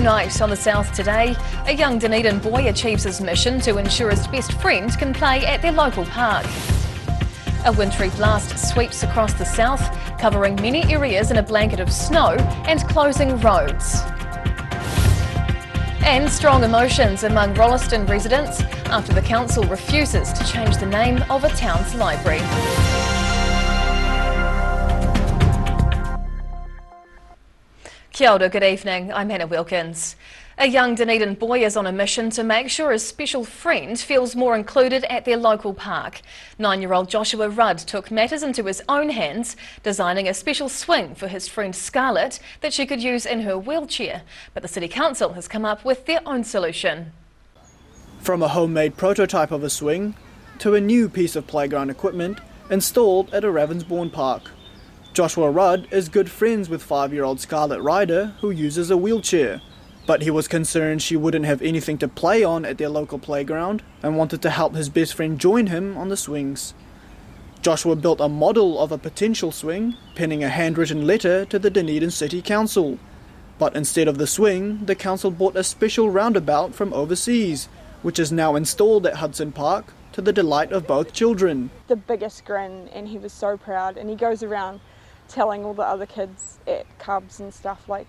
night on the South today, a young Dunedin boy achieves his mission to ensure his best friend can play at their local park. A wintry blast sweeps across the south, covering many areas in a blanket of snow and closing roads. And strong emotions among Rolleston residents after the council refuses to change the name of a town's library. Kia ora, good evening. I'm Hannah Wilkins. A young Dunedin boy is on a mission to make sure his special friend feels more included at their local park. 9-year-old Joshua Rudd took matters into his own hands, designing a special swing for his friend Scarlett that she could use in her wheelchair. But the City Council has come up with their own solution. From a homemade prototype of a swing to a new piece of playground equipment installed at a Ravensbourne park. Joshua Rudd is good friends with 5-year-old Scarlett Ryder, who uses a wheelchair. But he was concerned she wouldn't have anything to play on at their local playground and wanted to help his best friend join him on the swings. Joshua built a model of a potential swing, penning a handwritten letter to the Dunedin City Council. But instead of the swing, the council bought a special roundabout from overseas, which is now installed at Hudson Park, to the delight of both children. The biggest grin, and he was so proud, and he goes around telling all the other kids at Cubs and stuff, like,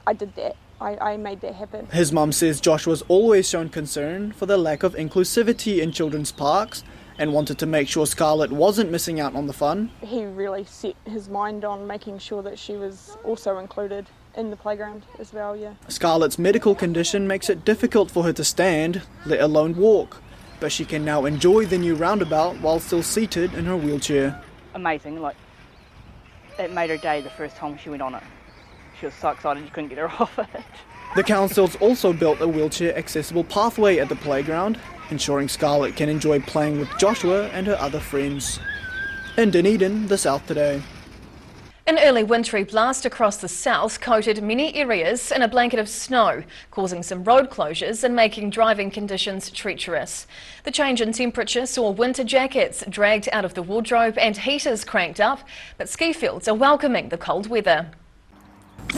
I did that. I made that happen. His mum says Joshua's always shown concern for the lack of inclusivity in children's parks and wanted to make sure Scarlett wasn't missing out on the fun. He really set his mind on making sure that she was also included in the playground as well, yeah. Scarlett's medical condition makes it difficult for her to stand, let alone walk, but she can now enjoy the new roundabout while still seated in her wheelchair. Amazing, like, it made her day the first time she went on it. She was so excited she couldn't get her off it. The council's also built a wheelchair accessible pathway at the playground, ensuring Scarlett can enjoy playing with Joshua and her other friends. In Dunedin, the South today. An early wintry blast across the south coated many areas in a blanket of snow, causing some road closures and making driving conditions treacherous. The change in temperature saw winter jackets dragged out of the wardrobe and heaters cranked up, but ski fields are welcoming the cold weather.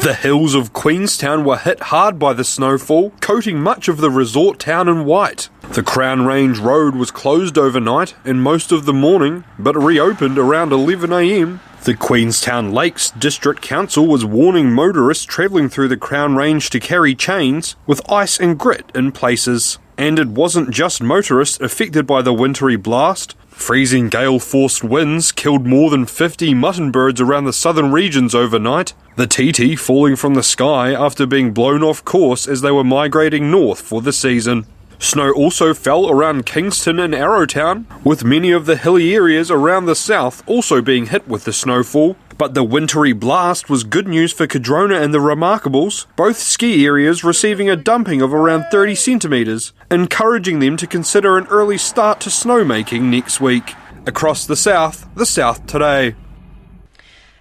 The hills of Queenstown were hit hard by the snowfall, coating much of the resort town in white. The Crown Range Road was closed overnight and most of the morning, but reopened around 11 a.m. The Queenstown Lakes District Council was warning motorists travelling through the Crown Range to carry chains, with ice and grit in places. And it wasn't just motorists affected by the wintry blast. Freezing gale-forced winds killed more than 50 mutton birds around the southern regions overnight, the TT falling from the sky after being blown off course as they were migrating north for the season. Snow also fell around Kingston and Arrowtown, with many of the hilly areas around the south also being hit with the snowfall. But the wintry blast was good news for Cardrona and the Remarkables, both ski areas receiving a dumping of around 30 centimetres, encouraging them to consider an early start to snowmaking next week. Across the South today.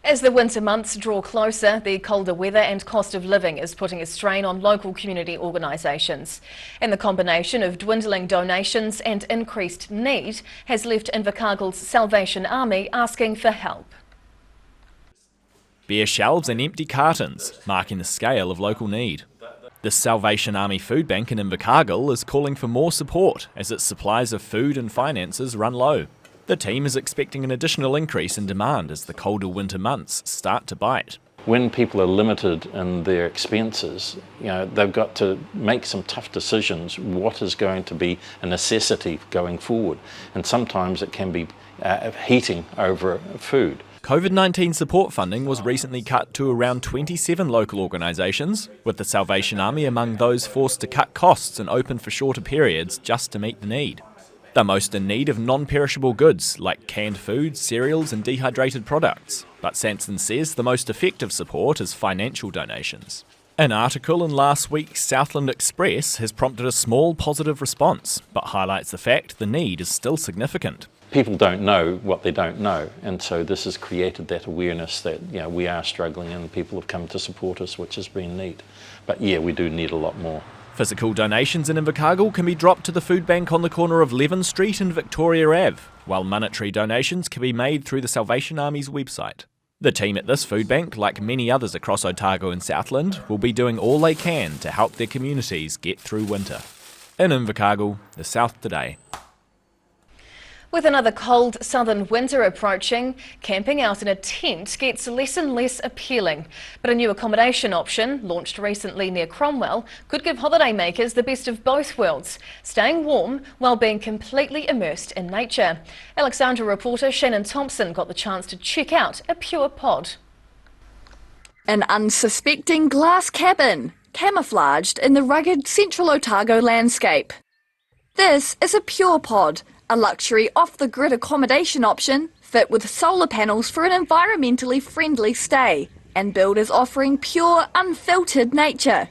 As the winter months draw closer, the colder weather and cost of living is putting a strain on local community organisations. And the combination of dwindling donations and increased need has left Invercargill's Salvation Army asking for help. Bare shelves and empty cartons, marking the scale of local need. The Salvation Army Food Bank in Invercargill is calling for more support as its supplies of food and finances run low. The team is expecting an additional increase in demand as the colder winter months start to bite. When people are limited in their expenses, they've got to make some tough decisions. What is going to be a necessity going forward? And sometimes it can be heating over food. COVID-19 support funding was recently cut to around 27 local organisations, with the Salvation Army among those forced to cut costs and open for shorter periods just to meet the need. They're most in need of non-perishable goods like canned foods, cereals and dehydrated products, but Sanson says the most effective support is financial donations. An article in last week's Southland Express has prompted a small positive response, but highlights the fact the need is still significant. People don't know what they don't know, and so this has created that awareness that we are struggling and people have come to support us, which has been neat. But yeah, we do need a lot more. Physical donations in Invercargill can be dropped to the food bank on the corner of Levin Street and Victoria Ave, while monetary donations can be made through the Salvation Army's website. The team at this food bank, like many others across Otago and Southland, will be doing all they can to help their communities get through winter. In Invercargill, the South Today. With another cold southern winter approaching, camping out in a tent gets less and less appealing. But a new accommodation option, launched recently near Cromwell, could give holidaymakers the best of both worlds, staying warm while being completely immersed in nature. Alexandra reporter Shannon Thompson got the chance to check out a pure pod. An unsuspecting glass cabin, camouflaged in the rugged central Otago landscape. This is a pure pod, a luxury off-the-grid accommodation option fit with solar panels for an environmentally friendly stay, and builders offering pure, unfiltered nature.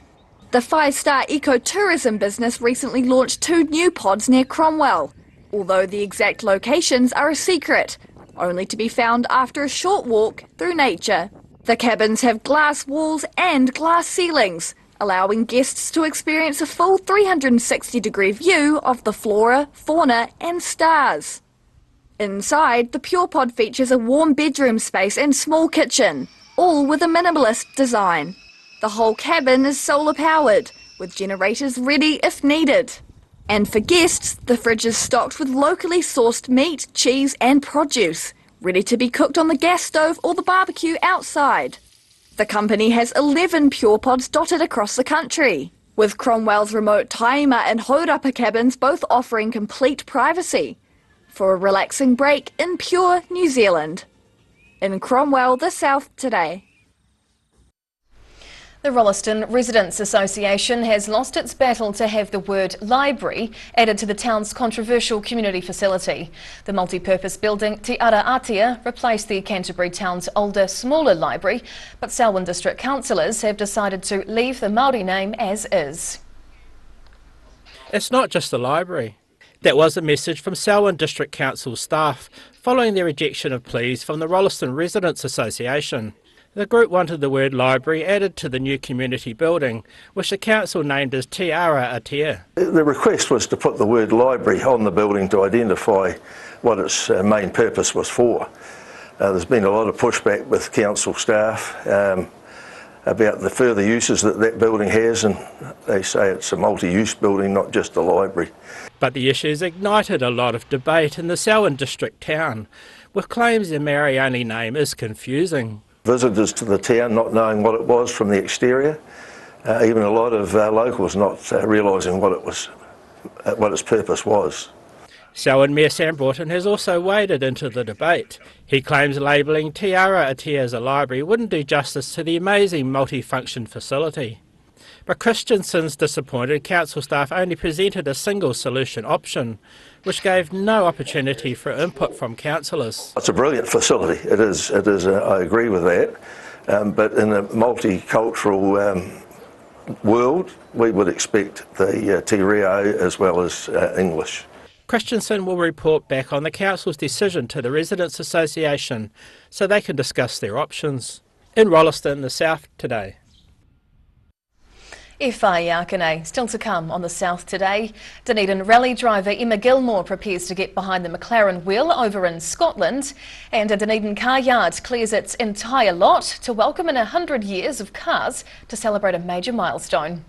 The five-star ecotourism business recently launched 2 new pods near Cromwell, although the exact locations are a secret, only to be found after a short walk through nature. The cabins have glass walls and glass ceilings, allowing guests to experience a full 360-degree view of the flora, fauna and stars. Inside, the Pure Pod features a warm bedroom space and small kitchen, all with a minimalist design. The whole cabin is solar-powered, with generators ready if needed. And for guests, the fridge is stocked with locally sourced meat, cheese and produce, ready to be cooked on the gas stove or the barbecue outside. The company has 11 Pure Pods dotted across the country, with Cromwell's remote Taima and Haurapa cabins both offering complete privacy for a relaxing break in pure New Zealand. In Cromwell, the South Today. The Rolleston Residents Association has lost its battle to have the word library added to the town's controversial community facility. The multi-purpose building Te Ara Ātea replaced the Canterbury town's older, smaller library, but Southland District councillors have decided to leave the Māori name as is. It's not just a library. That was a message from Southland District Council staff following their rejection of pleas from the Rolleston Residents Association. The group wanted the word library added to the new community building, which the council named as Te Ara Ātea. The request was to put the word library on the building to identify what its main purpose was for. There's been a lot of pushback with council staff about the further uses that building has, and they say it's a multi-use building, not just a library. But the issues ignited a lot of debate in the Southland District town, with claims the Mariani name is confusing. Visitors to the town not knowing what it was from the exterior, even a lot of locals not realising what its purpose was. Southland Mayor Sam Broughton has also waded into the debate. He claims labelling Te Ara Ātea as a library wouldn't do justice to the amazing multi-function facility. But Christensen's disappointed council staff only presented a single solution option, which gave no opportunity for input from councillors. It's a brilliant facility, it is. I agree with that, but in a multicultural world, we would expect the Te Reo as well as English. Christensen will report back on the council's decision to the Residents Association so they can discuss their options. In Rolleston, the South Today. Whaiakane, still to come on the South Today. Dunedin rally driver Emma Gilmore prepares to get behind the McLaren wheel over in Scotland, and a Dunedin car yard clears its entire lot to welcome in 100 years of cars to celebrate a major milestone.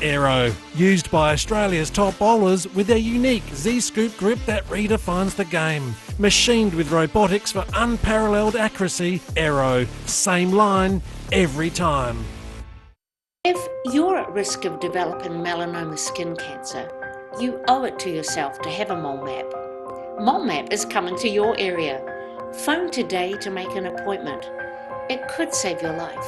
Aero, used by Australia's top bowlers with their unique Z-scoop grip that redefines the game. Machined with robotics for unparalleled accuracy, Aero, same line, every time. If you're at risk of developing melanoma skin cancer, you owe it to yourself to have a mole map. Mole map is coming to your area. Phone today to make an appointment. It could save your life.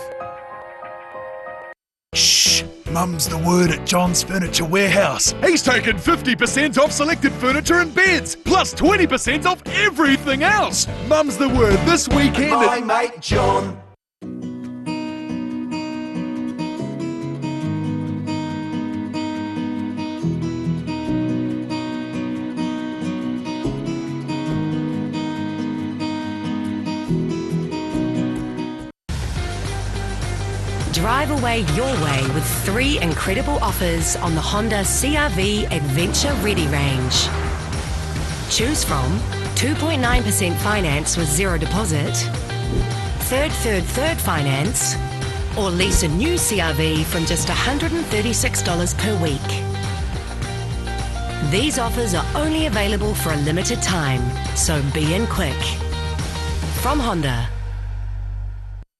Shh! Mum's the word at John's Furniture Warehouse. He's taken 50% off selected furniture and beds, plus 20% off everything else. Mum's the word this weekend. My mate John. Drive away your way with 3 incredible offers on the Honda CR-V Adventure Ready range. Choose from 2.9% finance with 0 deposit, third finance, or lease a new CR-V from just $136 per week. These offers are only available for a limited time, so be in quick. From Honda.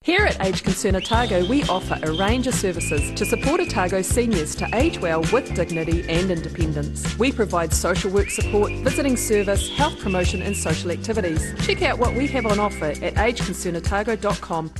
Here at Age Concern Otago, we offer a range of services to support Otago seniors to age well with dignity and independence. We provide social work support, visiting service, health promotion and social activities. Check out what we have on offer at ageconcernotago.com.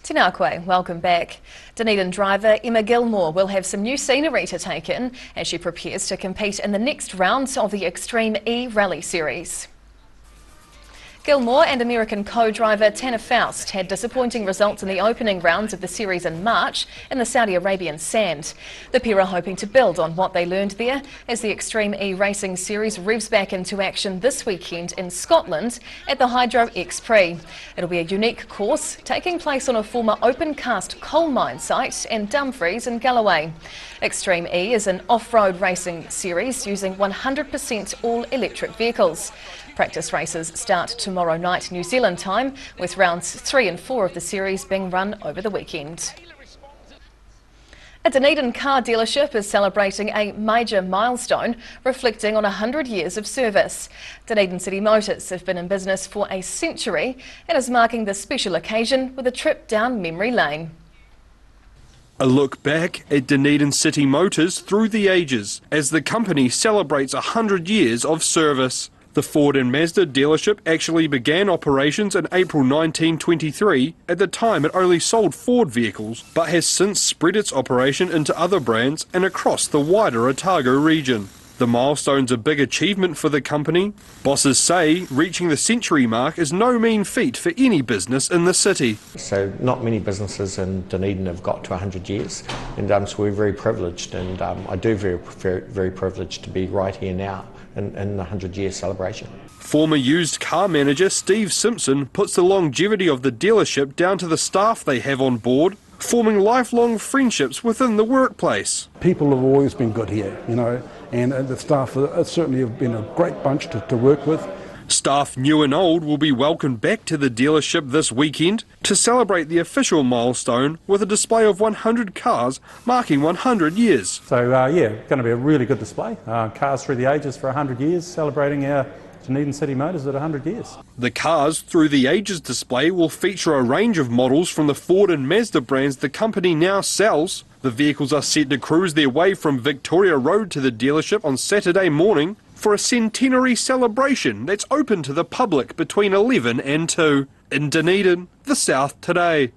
Tēnā koe, welcome back. Dunedin driver Emma Gilmore will have some new scenery to take in as she prepares to compete in the next round of the Extreme E Rally Series. Gilmore and American co-driver Tanner Faust had disappointing results in the opening rounds of the series in March in the Saudi Arabian sand. The pair are hoping to build on what they learned there as the Extreme E Racing Series revs back into action this weekend in Scotland at the Hydro X Prix. It'll be a unique course taking place on a former open-cast coal mine site in Dumfries in Galloway. Extreme E is an off-road racing series using 100% all-electric vehicles. Practice races start tomorrow night New Zealand time, with rounds 3 and 4 of the series being run over the weekend. A Dunedin car dealership is celebrating a major milestone, reflecting on 100 years of service. Dunedin City Motors have been in business for a century and is marking this special occasion with a trip down memory lane. A look back at Dunedin City Motors through the ages as the company celebrates 100 years of service. The Ford and Mazda dealership actually began operations in April 1923. At the time it only sold Ford vehicles, but has since spread its operation into other brands and across the wider Otago region. The milestone's a big achievement for the company. Bosses say reaching the century mark is no mean feat for any business in the city. So not many businesses in Dunedin have got to 100 years, and so we're very privileged, and I do very privileged to be right here now in the 100-year celebration. Former used car manager Steve Simpson puts the longevity of the dealership down to the staff they have on board, forming lifelong friendships within the workplace. People have always been good here, you know, and the staff certainly have been a great bunch to work with. Staff new and old will be welcomed back to the dealership this weekend to celebrate the official milestone with a display of 100 cars marking 100 years. So yeah, going to be a really good display. Cars through the ages for 100 years, celebrating our Dunedin City Motors at 100 years. The Cars Through the Ages display will feature a range of models from the Ford and Mazda brands the company now sells. The vehicles are set to cruise their way from Victoria Road to the dealership on Saturday morning for a centenary celebration that's open to the public between 11 and 2. In Dunedin, the South Today.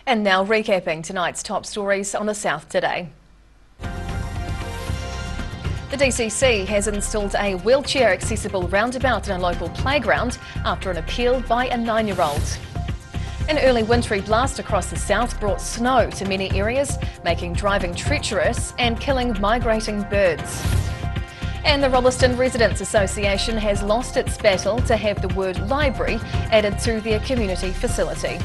And now recapping tonight's top stories on the South Today. The DCC has installed a wheelchair-accessible roundabout in a local playground after an appeal by a 9-year-old. An early wintry blast across the south brought snow to many areas, making driving treacherous and killing migrating birds. And the Rolleston Residents Association has lost its battle to have the word library added to their community facility.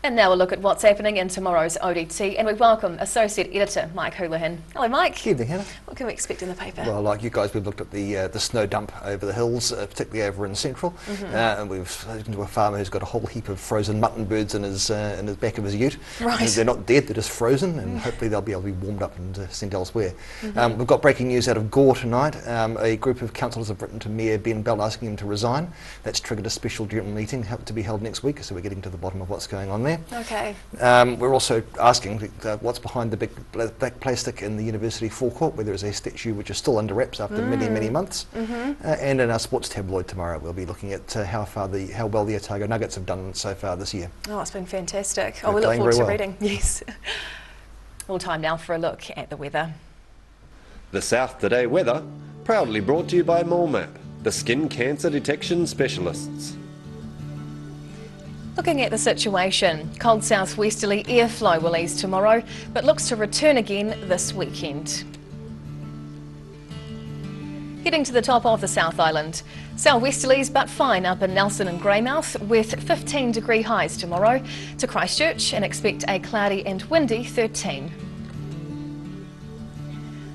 And now a look at what's happening in tomorrow's ODT, and we welcome Associate Editor Mike Houlihan. Hello Mike. Good evening, Hannah. What can we expect in the paper? Well, like you guys, we've looked at the snow dump over the hills, particularly over in Central, and we've spoken to a farmer who's got a whole heap of frozen mutton birds in his back of his ute. Right. They're not dead, they're just frozen, and hopefully they'll be able to be warmed up and sent elsewhere. We've got breaking news out of Gore tonight. A group of councillors have written to Mayor Ben Bell asking him to resign. That's triggered a special general meeting to be held next week, so we're getting to the bottom of what's going on there. there. Okay. We're also asking what's behind the big black plastic in the university forecourt, where there is a statue which is still under wraps after many months. And in our sports tabloid tomorrow, we'll be looking at how well the Otago Nuggets have done so far this year. Oh, it's been fantastic. They're We look forward to well. reading. Yes. All time now for a look at the weather. The South Today weather, proudly brought to you by MoleMap, the skin cancer detection specialists. Looking at the situation, cold southwesterly airflow will ease tomorrow, but looks to return again this weekend. Heading to the top of the South Island, southwesterlies but fine up in Nelson and Greymouth with 15-degree highs tomorrow. To Christchurch and expect a cloudy and windy 13.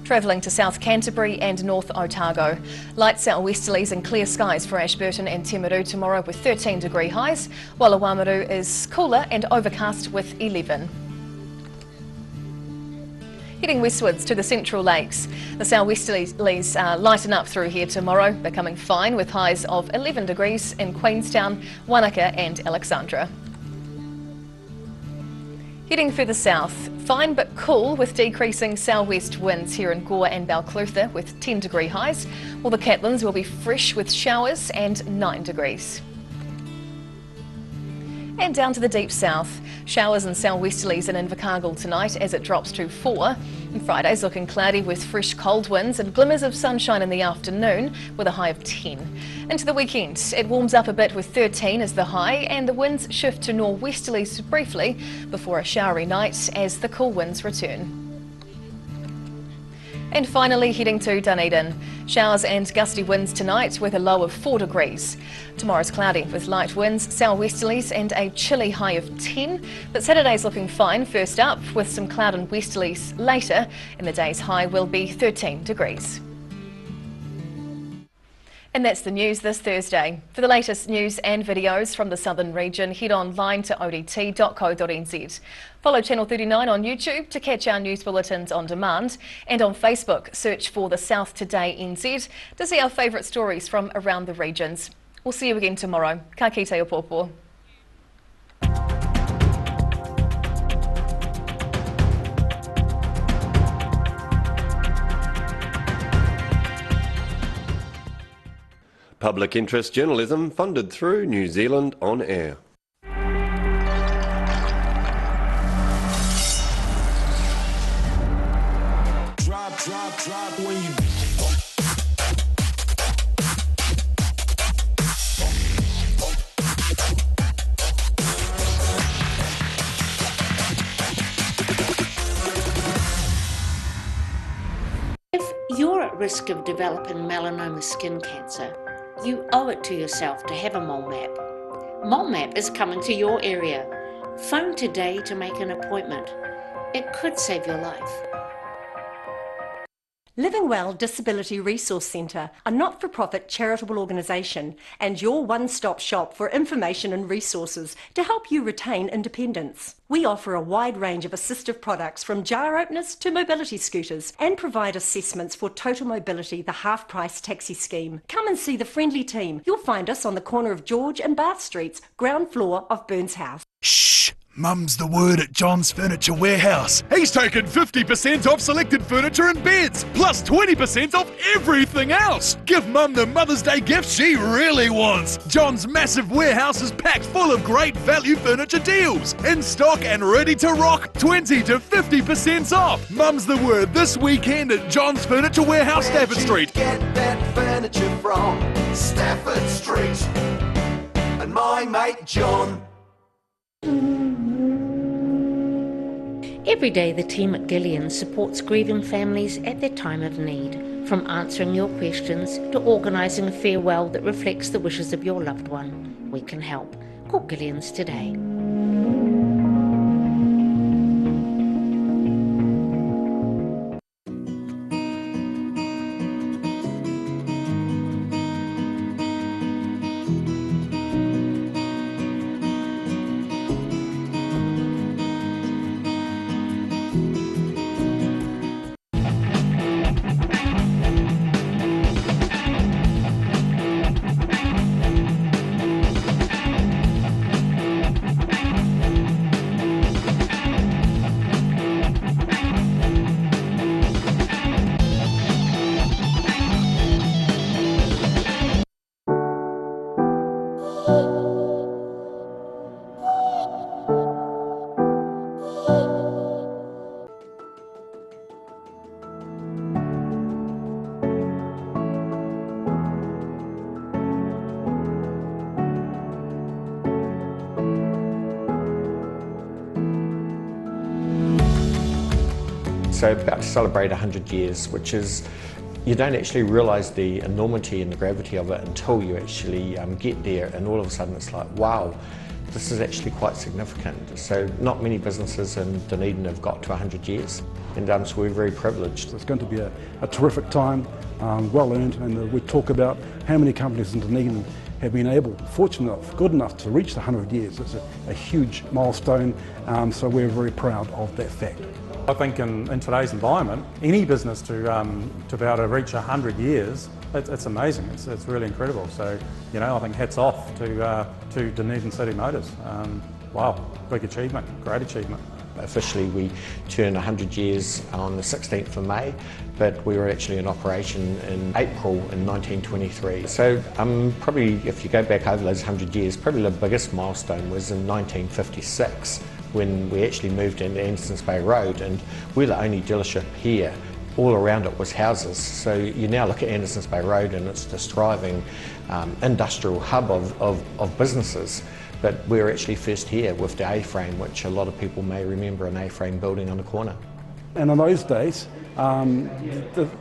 Travelling to South Canterbury and North Otago. Light southwesterlies and clear skies for Ashburton and Timaru tomorrow with 13-degree highs, while Awamaru is cooler and overcast with 11. Heading westwards to the Central Lakes. The southwesterlies lighten up through here tomorrow, becoming fine with highs of 11 degrees in Queenstown, Wanaka and Alexandra. Heading further south, fine but cool with decreasing southwest winds here in Gore and Balclutha with 10-degree highs, while the Catlins will be fresh with showers and 9 degrees. And down to the deep south, showers and southwesterlies in Invercargill tonight as it drops to 4. And Friday's looking cloudy with fresh cold winds and glimmers of sunshine in the afternoon with a high of 10. Into the weekend, it warms up a bit with 13 as the high and the winds shift to northwesterlies briefly before a showery night as the cool winds return. And finally heading to Dunedin. Showers and gusty winds tonight with a low of 4 degrees. Tomorrow's cloudy with light winds, southwesterlies and a chilly high of 10. But Saturday's looking fine first up with some cloud and westerlies later, and the day's high will be 13 degrees. And that's the news this Thursday. For the latest news and videos from the southern region, head online to odt.co.nz. Follow Channel 39 on YouTube to catch our news bulletins on demand, and on Facebook search for the South Today NZ to see our favourite stories from around the regions. We'll see you again tomorrow. Ka kite o pōpō. Public interest journalism funded through New Zealand On Air. Drop when you If you're at risk of developing melanoma skin cancer, you owe it to yourself to have a mole map. Mole map is coming to your area. Phone today to make an appointment. It could save your life. Living Well Disability Resource Centre, a not-for-profit charitable organisation and your one-stop shop for information and resources to help you retain independence. We offer a wide range of assistive products from jar openers to mobility scooters and provide assessments for Total Mobility, the half-price taxi scheme. Come and see the friendly team. You'll find us on the corner of George and Bath Streets, ground floor of Burns House. Shh! Mum's the word at John's Furniture Warehouse. He's taken 50% off selected furniture and beds, plus 20% off everything else. Give Mum the Mother's Day gift she really wants. John's massive warehouse is packed full of great value furniture deals. In stock and ready to rock, 20 to 50% off. Mum's the word this weekend at John's Furniture Warehouse, Stafford Street. Get that furniture from Stafford Street. And my mate John. Every day the team at Gillian supports grieving families at their time of need. From answering your questions to organising a farewell that reflects the wishes of your loved one. We can help. Call Gillian's today. So about to celebrate 100 years, which is, you don't actually realise the enormity and the gravity of it until you actually get there, and all of a sudden it's like, wow, this is actually quite significant. So not many businesses in Dunedin have got to 100 years, and so we're very privileged. It's going to be a terrific time, well earned, and we talk about how many companies in Dunedin have been able, fortunate enough, good enough to reach the 100 years. It's a huge milestone, so we're very proud of that fact. I think in today's environment, any business to be able to reach 100 years, it's amazing. It's really incredible. So, you know, I think hats off to Dunedin City Motors. Wow, big achievement, great achievement. Officially we turn 100 years on the 16th of May, but we were actually in operation in April in 1923. So probably if you go back over those 100 years, probably the biggest milestone was in 1956 when we actually moved into Andersons Bay Road, and we're the only dealership here. All around it was houses. So you now look at Andersons Bay Road and it's this thriving industrial hub of businesses. But we were actually first here with the A-frame, which a lot of people may remember, an A-frame building on the corner. And in those days,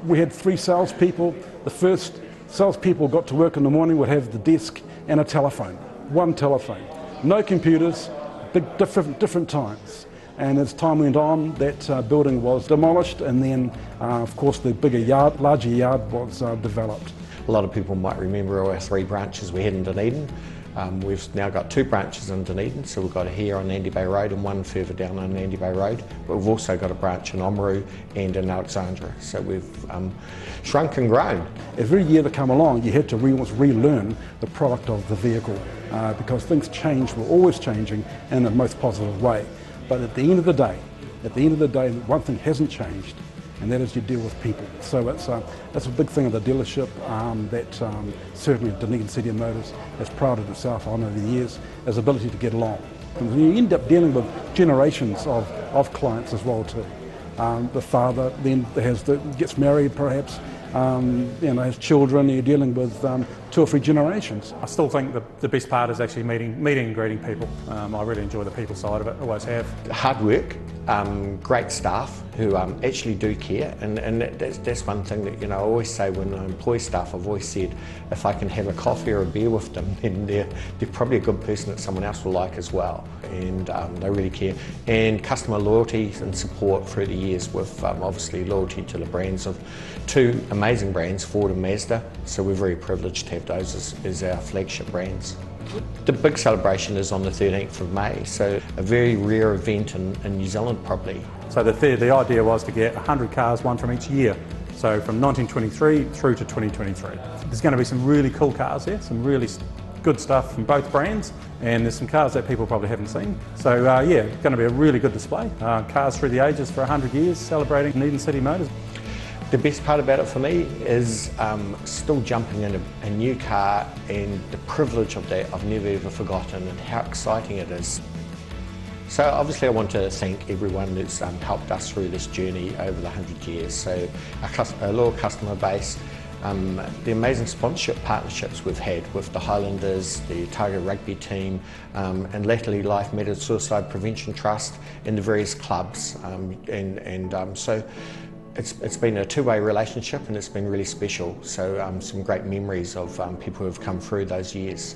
we had 3 salespeople. The first salespeople got to work in the morning would have the desk and a telephone, one telephone. No computers, different times. And as time went on, that building was demolished, and then, of course, the larger yard was developed. A lot of people might remember our 3 branches we had in Dunedin. We've now got 2 branches in Dunedin, so we've got here on Andy Bay Road and one further down on Andy Bay Road, but we've also got a branch in Oamaru and in Alexandra, so we've shrunk and grown. Every year to come along, you had to relearn the product of the vehicle because things change, we're always changing in the most positive way. But at the end of the day, one thing hasn't changed, and that is you deal with people. So that's a big thing of the dealership that certainly Dunedin City Motors has prided itself on over the years, is ability to get along. And you end up dealing with generations of clients as well too. The father then gets married perhaps, has children, you're dealing with 2 or 3 generations. I still think the best part is actually meeting and greeting people. I really enjoy the people side of it, always have. Hard work, great staff who actually do care, and that's one thing that I always say when I employ staff. I've always said if I can have a coffee or a beer with them, then they're probably a good person that someone else will like as well, and they really care. And customer loyalty and support through the years with obviously loyalty to the brands of 2 amazing brands, Ford and Mazda, so we're very privileged to have those as our flagship brands. The big celebration is on the 13th of May, so a very rare event in New Zealand probably. So the idea was to get 100 cars, one from each year. So from 1923 through to 2023. There's going to be some really cool cars there, some really good stuff from both brands, and there's some cars that people probably haven't seen. So yeah, it's going to be a really good display. Cars through the ages for 100 years, celebrating Dunedin City Motors. The best part about it for me is still jumping in a new car, and the privilege of that I've never ever forgotten, and how exciting it is. So obviously I want to thank everyone that's helped us through this journey over the 100 years. So our loyal customer base, the amazing sponsorship partnerships we've had with the Highlanders, the Otago rugby team, and latterly Life Matters Suicide Prevention Trust, and the various clubs, so it's been a 2-way relationship, and it's been really special. So some great memories of people who have come through those years.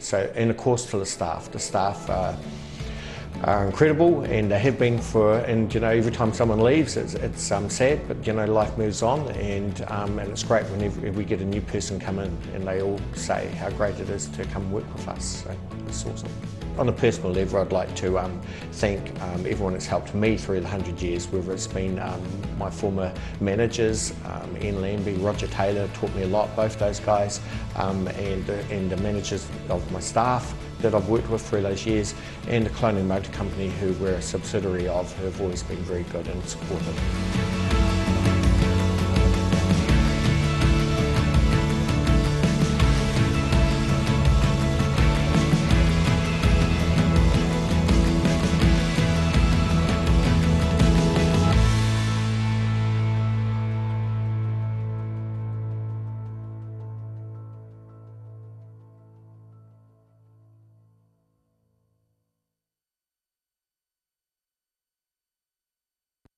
So, and of course to the staff. The staff are incredible, and they have been and every time someone leaves it's sad, but life moves on, and it's great whenever we get a new person come in and they all say how great it is to come work with us. So it's awesome. On a personal level, I'd like to thank everyone that's helped me through the 100 years, whether it's been my former managers, Ian Lambie, Roger Taylor, taught me a lot, both those guys, and the managers of my staff that I've worked with through those years, and the Cloning Motor Company, who we're a subsidiary of, who have always been very good and supportive.